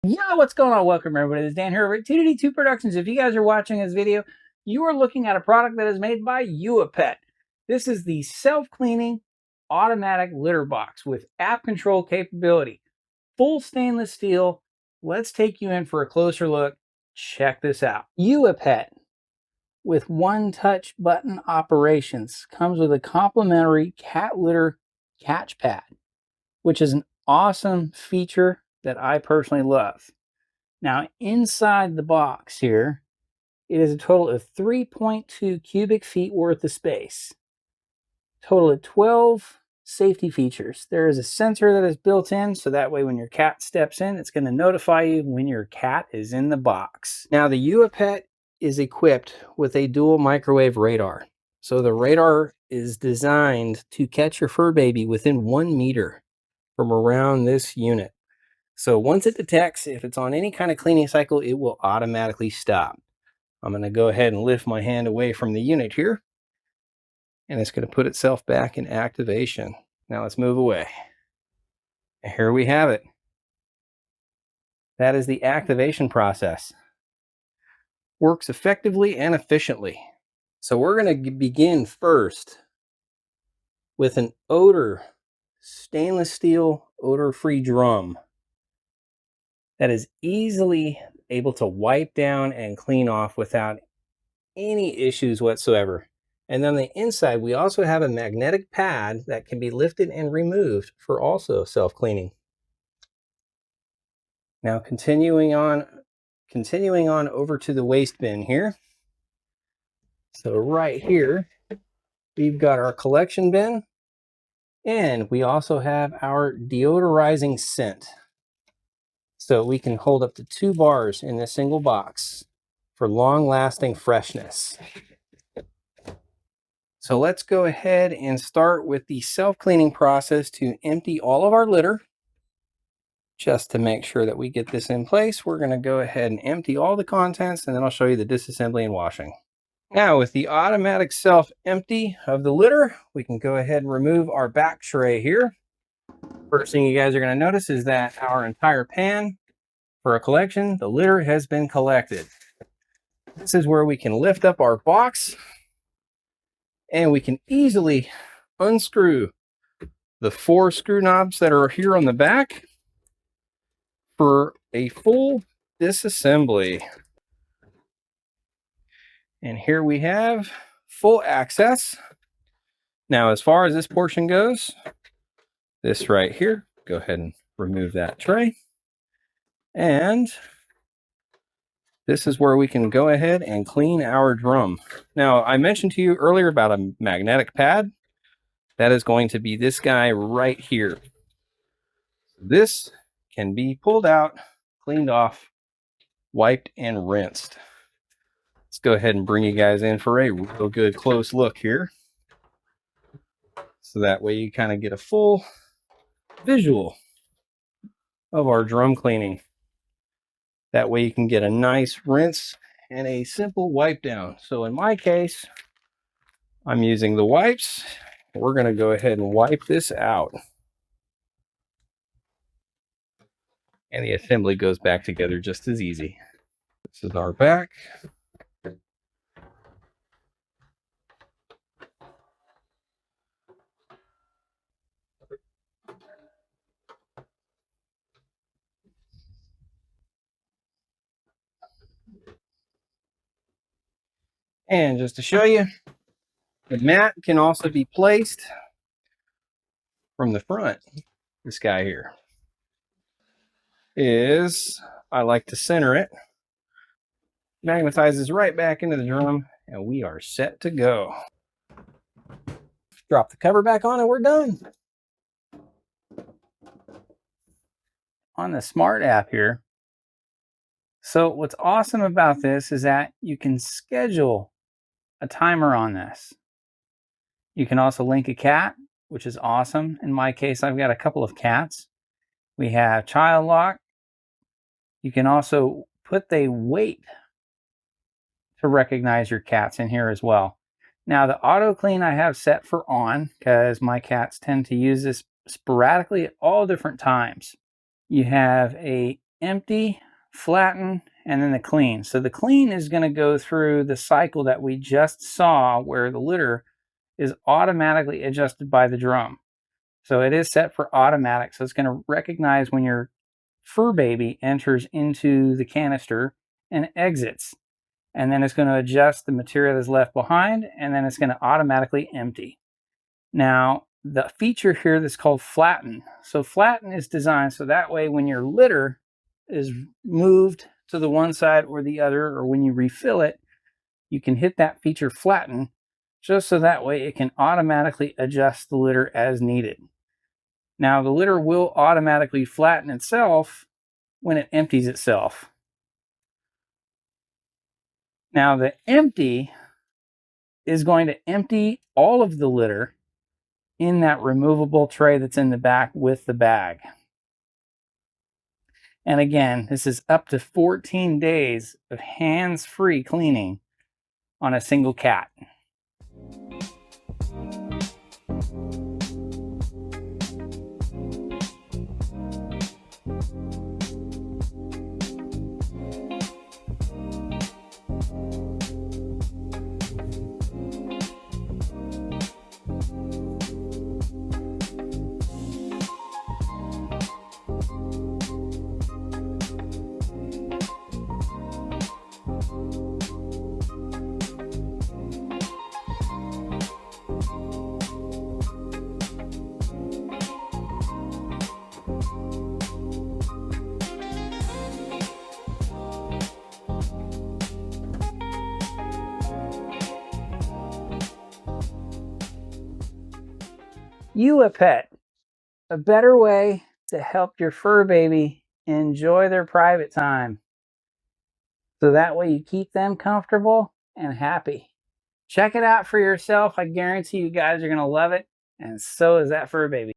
Yo, what's going on? Welcome everybody. This is Dan here over at T2D2 Productions. If you guys are watching this video, you are looking at a product that is made by Uahpet. This is the self-cleaning automatic litter box with app control capability. Full stainless steel. Let's take you in for a closer look. Check this out. Uahpet with one-touch button operations comes with a complimentary cat litter catch pad, which is an awesome feature that I personally love. Now, inside the box here, it is a total of 3.2 cubic feet worth of space. Total of 12 safety features. There is a sensor that is built in, so that way when your cat steps in, it's going to notify you when your cat is in the box. Now, the Uahpet is equipped with a dual microwave radar. So the radar is designed to catch your fur baby within 1 meter from around this unit. So once it detects if it's on any kind of cleaning cycle, it will automatically stop. I'm going to go ahead and lift my hand away from the unit here, and it's going to put itself back in activation. Now let's move away. And here we have it. That is the activation process. Works effectively and efficiently. So we're going to begin first with an odor stainless steel odor-free drum that is easily able to wipe down and clean off without any issues whatsoever. And on the inside, we also have a magnetic pad that can be lifted and removed for also self-cleaning. Now continuing on over to the waste bin here. So right here, we've got our collection bin, and we also have our deodorizing scent. So we can hold up to 2 bars in this single box for long-lasting freshness. So let's go ahead and start with the self-cleaning process to empty all of our litter. Just to make sure that we get this in place, we're going to go ahead and empty all the contents, and then I'll show you the disassembly and washing. Now with the automatic self-empty of the litter, we can go ahead and remove our back tray here. First thing you guys are going to notice is that our entire pan for a collection, the litter has been collected. This is where we can lift up our box, and we can easily unscrew the 4 screw knobs that are here on the back for a full disassembly. And here we have full access. Now, as far as this portion goes, this right here, go ahead and remove that tray. And this is where we can go ahead and clean our drum. Now, I mentioned to you earlier about a magnetic pad. That is going to be this guy right here. This can be pulled out, cleaned off, wiped, and rinsed. Let's go ahead and bring you guys in for a real good close look here. So that way you kind of get a full visual of our drum cleaning. That way you can get a nice rinse and a simple wipe down. So in my case, I'm using the wipes. We're going to go ahead and wipe this out. And the assembly goes back together just as easy. This is our back. And just to show you, the mat can also be placed from the front. This guy here is, I like to center it, magnetizes right back into the drum, and we are set to go. Drop the cover back on and we're done. On the Smart app here, so what's awesome about this is that you can schedule a timer on this. You can also link a cat, which is awesome. In my case, I've got a couple of cats. We have child lock. You can also put the weight to recognize your cats in here as well. Now the auto clean I have set for on because my cats tend to use this sporadically at all different times. You have a empty, flatten, and then the clean. So the clean is going to go through the cycle that we just saw where the litter is automatically adjusted by the drum. So it is set for automatic. So it's going to recognize when your fur baby enters into the canister and exits. And then it's going to adjust the material that's left behind, and then it's going to automatically empty. Now, the feature here that's called flatten. So flatten is designed so that way when your litter is moved to the one side or the other, or when you refill it, you can hit that feature flatten, just so that way it can automatically adjust the litter as needed. Now, the litter will automatically flatten itself when it empties itself. Now, the empty is going to empty all of the litter in that removable tray that's in the back with the bag. And again, this is up to 14 days of hands-free cleaning on a single cat. Uahpet, a better way to help your fur baby enjoy their private time. So that way you keep them comfortable and happy. Check it out for yourself. I guarantee you guys are going to love it. And so is that fur baby.